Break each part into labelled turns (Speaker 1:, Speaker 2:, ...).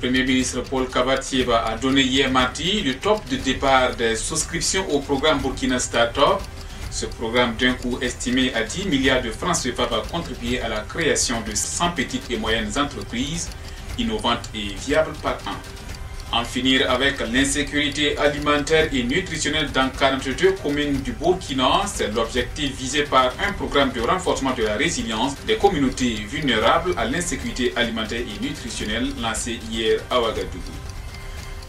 Speaker 1: Premier ministre Paul Kabatieba a donné hier mardi le top de départ des souscriptions au programme Burkina Startup. Ce programme d'un coût estimé à 10 milliards de francs CFA va contribuer à la création de 100 petites et moyennes entreprises innovantes et viables par an. En finir avec l'insécurité alimentaire et nutritionnelle dans 42 communes du Burkina, c'est l'objectif visé par un programme de renforcement de la résilience des communautés vulnérables à l'insécurité alimentaire et nutritionnelle lancé hier à Ouagadougou.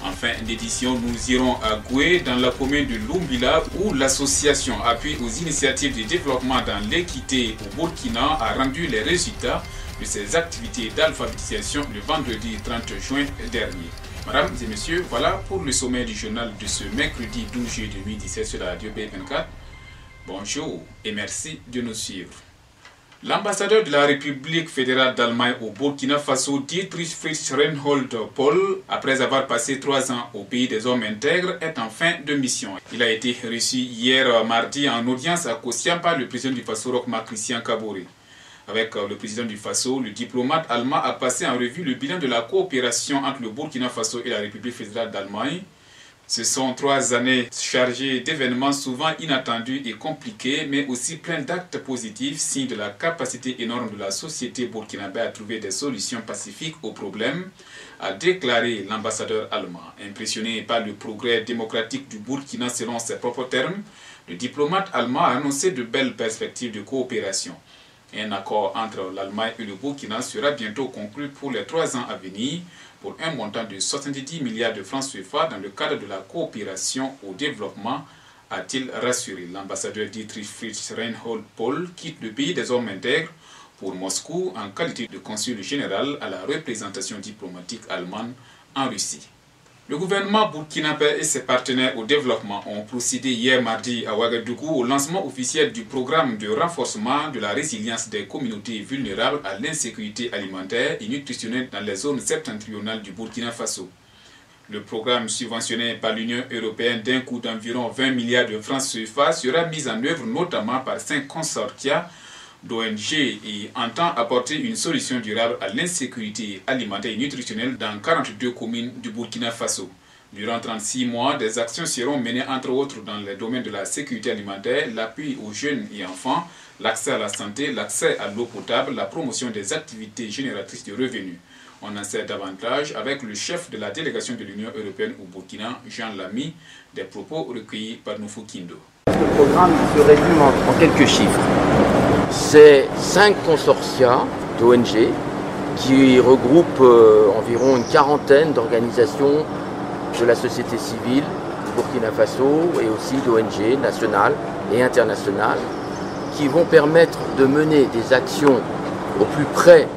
Speaker 1: En fin d'édition, nous irons à Goué, dans la commune de Lumbila, où l'association Appui aux initiatives de développement dans l'équité au Burkina a rendu les résultats de ses activités d'alphabétisation le vendredi 30 juin dernier. Mesdames et messieurs, voilà pour le sommet du journal de ce mercredi 12 juillet 2017 sur la radio B24. Bonjour et merci de nous suivre. L'ambassadeur de la République fédérale d'Allemagne au Burkina Faso, Dietrich Fritz Reinhold Pohl, après avoir passé 3 ans au pays des hommes intègres, est en fin de mission. Il a été reçu hier mardi en audience à Kosiam par le président du Faso, Roch-Marc Christian Kaboré. Avec le président du Faso, le diplomate allemand a passé en revue le bilan de la coopération entre le Burkina Faso et la République fédérale d'Allemagne. Ce sont 3 années chargées d'événements souvent inattendus et compliqués, mais aussi pleins d'actes positifs, signe de la capacité énorme de la société burkinabé à trouver des solutions pacifiques aux problèmes, a déclaré l'ambassadeur allemand. Impressionné par le progrès démocratique du Burkina selon ses propres termes, le diplomate allemand a annoncé de belles perspectives de coopération. Un accord entre l'Allemagne et le Burkina sera bientôt conclu pour les 3 ans à venir pour un montant de 70 milliards de francs CFA dans le cadre de la coopération au développement, a-t-il rassuré. L'ambassadeur Dietrich Fritz Reinhold Pohl quitte le pays des hommes intègres pour Moscou en qualité de consul général à la représentation diplomatique allemande en Russie. Le gouvernement burkinabé et ses partenaires au développement ont procédé hier mardi à Ouagadougou au lancement officiel du programme de renforcement de la résilience des communautés vulnérables à l'insécurité alimentaire et nutritionnelle dans les zones septentrionales du Burkina Faso. Le programme subventionné par l'Union européenne d'un coût d'environ 20 milliards de francs CFA sera mis en œuvre notamment par 5 consortia d'ONG et entend apporter une solution durable à l'insécurité alimentaire et nutritionnelle dans 42 communes du Burkina Faso. Durant 36 mois, des actions seront menées entre autres dans les domaines de la sécurité alimentaire, l'appui aux jeunes et enfants, l'accès à la santé, l'accès à l'eau potable, la promotion des activités génératrices de revenus. On en sait davantage avec le chef de la délégation de l'Union européenne au Burkina, Jean Lamy, des propos recueillis par Noufou Kindo.
Speaker 2: Le programme se résume en quelques chiffres. C'est 5 consortia d'ONG qui regroupent environ une quarantaine d'organisations de la société civile du Burkina Faso et aussi d'ONG nationales et internationales qui vont permettre de mener des actions au plus près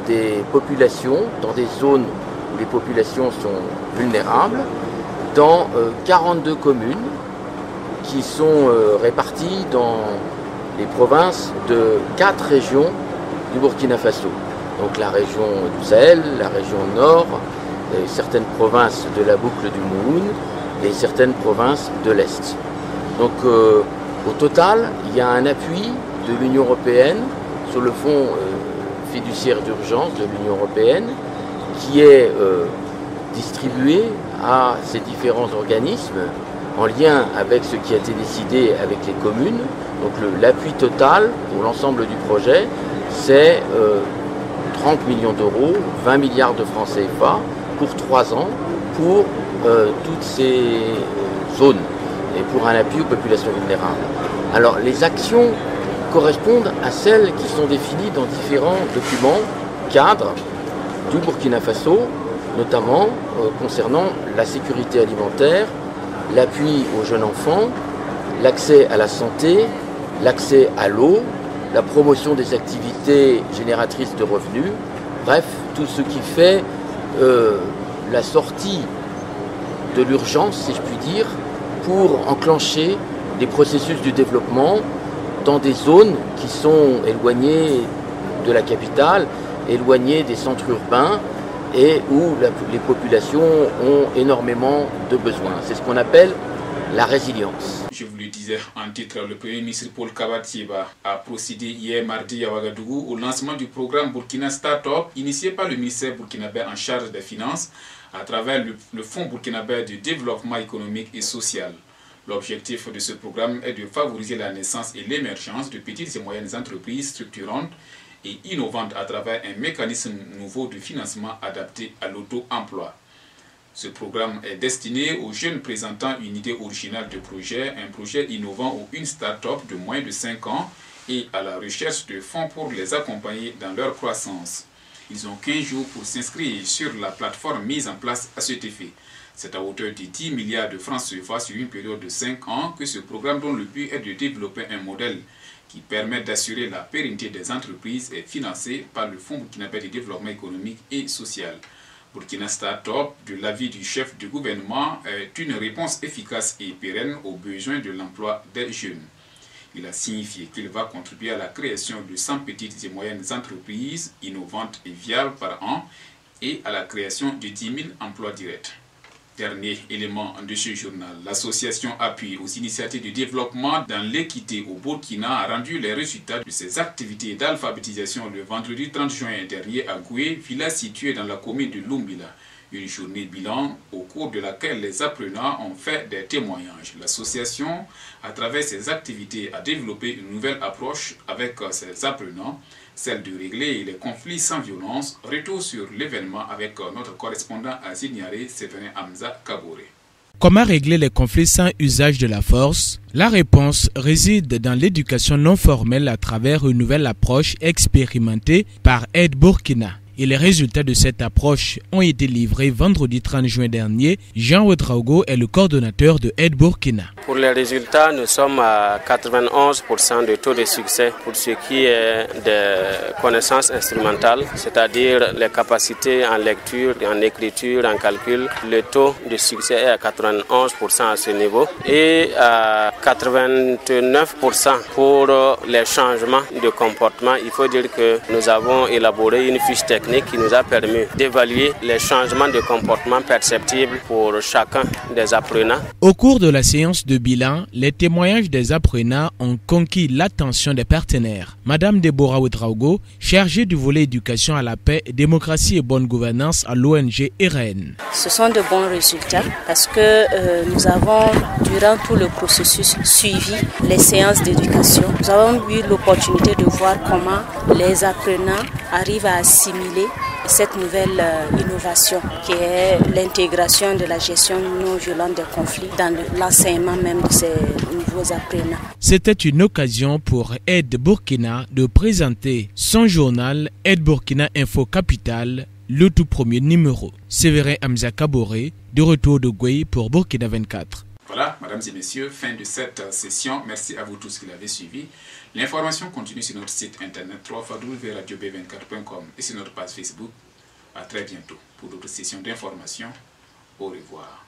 Speaker 2: des populations, dans des zones où les populations sont vulnérables, dans 42 communes qui sont réparties dans les provinces de 4 régions du Burkina Faso. Donc la région du Sahel, la région nord, et certaines provinces de la boucle du Mouhoun et certaines provinces de l'Est. Donc au total, il y a un appui de l'Union européenne sur le fonds fiduciaire d'urgence de l'Union européenne qui est distribué à ces différents organismes en lien avec ce qui a été décidé avec les communes. Donc l'appui total pour l'ensemble du projet, c'est 30 millions d'euros, 20 milliards de francs CFA pour 3 ans pour toutes ces zones et pour un appui aux populations vulnérables. Alors les actions correspondent à celles qui sont définies dans différents documents cadres du Burkina Faso, notamment concernant la sécurité alimentaire, l'appui aux jeunes enfants, l'accès à la santé, l'accès à l'eau, la promotion des activités génératrices de revenus, bref, tout ce qui fait la sortie de l'urgence, si je puis dire, pour enclencher des processus de développement dans des zones qui sont éloignées de la capitale, éloignées des centres urbains et où les populations ont énormément de besoins. C'est ce qu'on appelle la résilience.
Speaker 1: Je vous le disais en titre, le Premier ministre Paul Kabatieba a procédé hier mardi à Ouagadougou au lancement du programme Burkina Startup initié par le ministère burkinabé en charge des finances à travers le Fonds burkinabé de développement économique et social. L'objectif de ce programme est de favoriser la naissance et l'émergence de petites et moyennes entreprises structurantes et innovantes à travers un mécanisme nouveau de financement adapté à l'auto-emploi. Ce programme est destiné aux jeunes présentant une idée originale de projet, un projet innovant ou une start-up de moins de 5 ans et à la recherche de fonds pour les accompagner dans leur croissance. Ils ont 15 jours pour s'inscrire sur la plateforme mise en place à cet effet. C'est à hauteur de 10 milliards de francs CFA sur une période de 5 ans que ce programme dont le but est de développer un modèle qui permet d'assurer la pérennité des entreprises est financé par le Fonds burkinabé de développement économique et social. Burkina Startup, de l'avis du chef du gouvernement, est une réponse efficace et pérenne aux besoins de l'emploi des jeunes. Il a signifié qu'il va contribuer à la création de 100 petites et moyennes entreprises innovantes et viables par an et à la création de 10 000 emplois directs. Dernier élément de ce journal, l'association Appui aux initiatives de développement dans l'équité au Burkina a rendu les résultats de ses activités d'alphabétisation le vendredi 30 juin dernier à Goué, village situé dans la commune de Lumbila. Une journée bilan au cours de laquelle les apprenants ont fait des témoignages. L'association, à travers ses activités, a développé une nouvelle approche avec ses apprenants, celle de régler les conflits sans violence. Retour sur l'événement avec notre correspondant à Zignaré, Séverin Hamza Kaboré.
Speaker 3: Comment régler les conflits sans usage de la force? La réponse réside dans l'éducation non formelle à travers une nouvelle approche expérimentée par Aide Burkina. Et les résultats de cette approche ont été livrés vendredi 30 juin dernier. Jean Ouedraogo est le coordonnateur de Aide Burkina.
Speaker 4: Pour les résultats, nous sommes à 91% de taux de succès pour ce qui est des connaissances instrumentales, c'est-à-dire les capacités en lecture, en écriture, en calcul. Le taux de succès est à 91% à ce niveau et à 89% pour les changements de comportement. Il faut dire que nous avons élaboré une fiche technique qui nous a permis d'évaluer les changements de comportement perceptibles pour chacun des apprenants.
Speaker 3: Au cours de la séance de bilan, les témoignages des apprenants ont conquis l'attention des partenaires. Madame Deborah Ouedraogo, chargée du volet éducation à la paix, démocratie et bonne gouvernance à l'ONG RN.
Speaker 5: Ce sont de bons résultats parce que nous avons, durant tout le processus, suivi les séances d'éducation. Nous avons eu l'opportunité de voir comment les apprenants arrivent à assimiler cette nouvelle innovation qui est l'intégration de la gestion non violente des conflits dans l'enseignement même de ces nouveaux apprenants.
Speaker 3: C'était une occasion pour Aide Burkina de présenter son journal Aide Burkina Info Capital, le tout premier numéro. Séverin Hamza Kaboré, de retour de Goué pour Burkina 24.
Speaker 1: Voilà, mesdames et messieurs, fin de cette session. Merci à vous tous qui l'avez suivi. L'information continue sur notre site internet www.radiob24.com et sur notre page Facebook. À très bientôt pour d'autres sessions d'information. Au revoir.